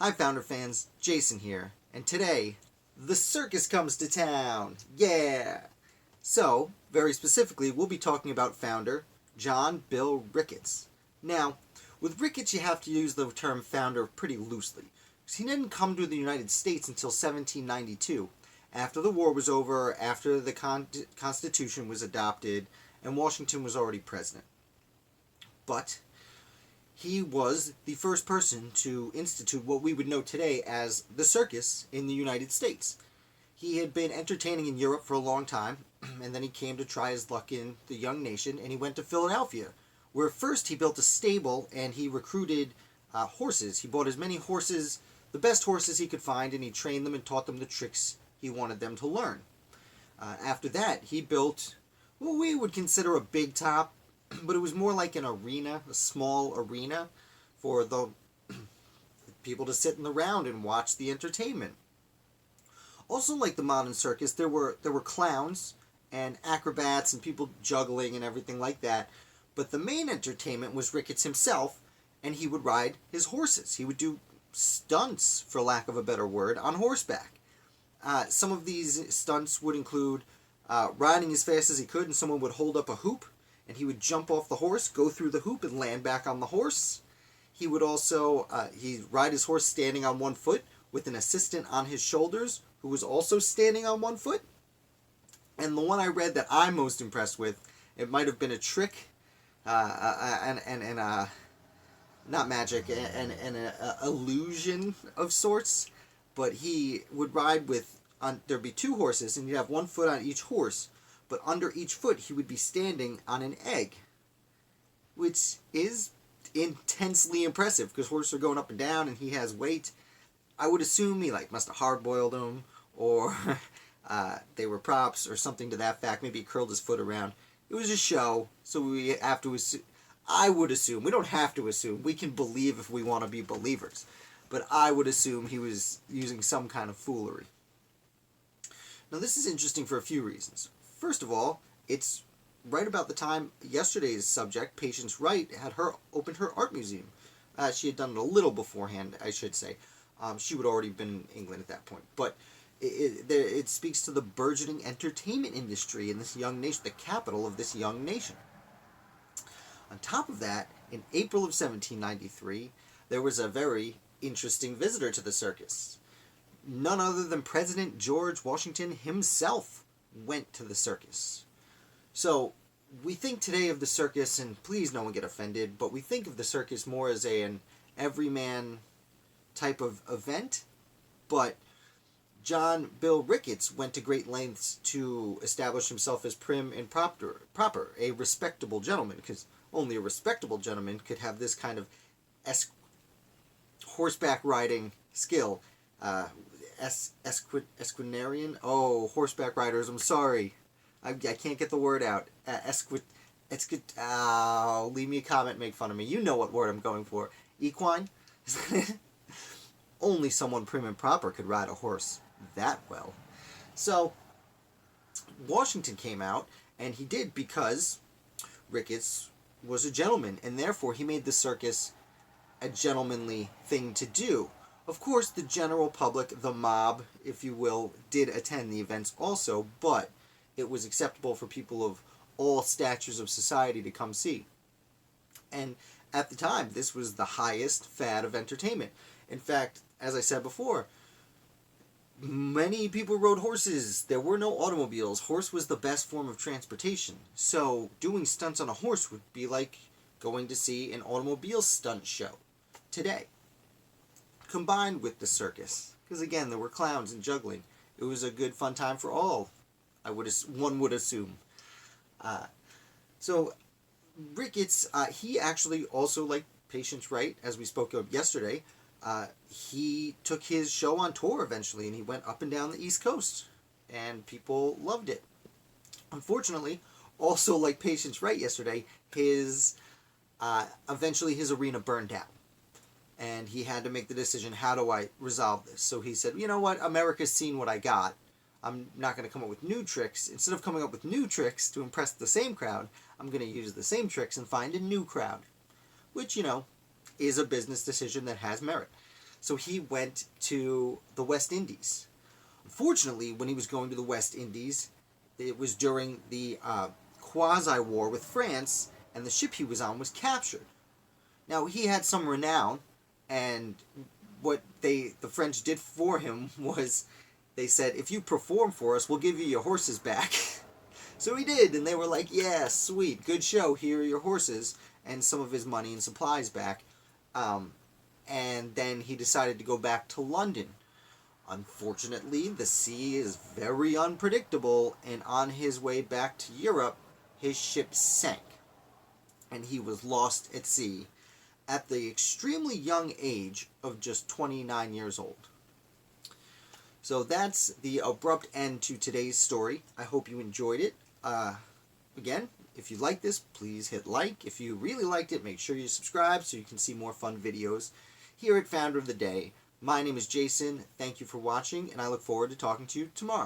Hi Founder fans, Jason here, and today, the circus comes to town! Yeah! So, very specifically, we'll be talking about founder John Bill Ricketts. Now, with Ricketts you have to use the term founder pretty loosely, because he didn't come to the United States until 1792, after the war was over, after the Constitution was adopted, and Washington was already president. But he was the first person to institute what we would know today as the circus in the United States. He had been entertaining in Europe for a long time, and then he came to try his luck in the young nation, and he went to Philadelphia, where first he built a stable and he recruited horses. He bought as many horses, the best horses he could find, and he trained them and taught them the tricks he wanted them to learn. After that, he built what we would consider a big top, but it was more like an arena, a small arena, for the people to sit in the round and watch the entertainment. Also, like the modern circus, there were clowns and acrobats and people juggling and everything like that. But the main entertainment was Ricketts himself, and he would ride his horses. He would do stunts, for lack of a better word, on horseback. Some of these stunts would include riding as fast as he could, and someone would hold up a hoop, and he would jump off the horse, go through the hoop, and land back on the horse. He would also he'd ride his horse standing on one foot with an assistant on his shoulders who was also standing on one foot. And the one I read that I'm most impressed with, it might have been a trick, and not magic, and an illusion of sorts, but he would ride with, there'd be two horses, and you'd have one foot on each horse, but under each foot he would be standing on an egg, which is intensely impressive because horses are going up and down and he has weight. I would assume he must have hard-boiled them, or they were props or something to that fact. Maybe he curled his foot around. It was a show, so we have to assume. I would assume. We don't have to assume. We can believe if we want to be believers. But I would assume he was using some kind of foolery. Now this is interesting for a few reasons. First of all, it's right about the time yesterday's subject, Patience Wright, had opened her art museum. She had done it a little beforehand, I should say. She would already been in England at that point. But it speaks to the burgeoning entertainment industry in this young nation, the capital of this young nation. On top of that, in April of 1793, there was a very interesting visitor to the circus. None other than President George Washington himself went to the circus. So we think today of the circus, and please no one get offended, but we think of the circus more as an everyman type of event. But John Bill Ricketts went to great lengths to establish himself as prim and proper, a respectable gentleman, because only a respectable gentleman could have this kind of horseback riding skill. Esquinarian? Oh, horseback riders, I'm sorry. I can't get the word out. Leave me a comment, make fun of me. You know what word I'm going for. Equine? Only someone prim and proper could ride a horse that well. So, Washington came out, and he did because Ricketts was a gentleman, and therefore he made the circus a gentlemanly thing to do. Of course, the general public, the mob, if you will, did attend the events also, but it was acceptable for people of all statures of society to come see. And at the time, this was the highest fad of entertainment. In fact, as I said before, many people rode horses. There were no automobiles. Horse was the best form of transportation. So doing stunts on a horse would be like going to see an automobile stunt show today, combined with the circus. Because again, there were clowns and juggling. It was a good fun time for all, one would assume. So Ricketts, he actually also, like Patience Wright, as we spoke of yesterday, he took his show on tour eventually, and he went up and down the East Coast, and people loved it. Unfortunately, also like Patience Wright yesterday, eventually his arena burned out. And he had to make the decision, how do I resolve this? So he said, you know what, America's seen what I got. I'm not going to come up with new tricks. Instead of coming up with new tricks to impress the same crowd, I'm going to use the same tricks and find a new crowd. Which, is a business decision that has merit. So he went to the West Indies. Unfortunately, when he was going to the West Indies, it was during the quasi-war with France, and the ship he was on was captured. Now, he had some renown, and what the French did for him was they said, if you perform for us, we'll give you your horses back. So he did, and they were like, yeah, sweet, good show, here are your horses, and some of his money and supplies back. And then he decided to go back to London. Unfortunately, the sea is very unpredictable, and on his way back to Europe, his ship sank, and he was lost at sea at the extremely young age of just 29 years old. So that's the abrupt end to today's story. I hope you enjoyed it. Again, if you like this, please hit like. If you really liked it, make sure you subscribe so you can see more fun videos here at Founder of the Day. My name is Jason. Thank you for watching, and I look forward to talking to you tomorrow.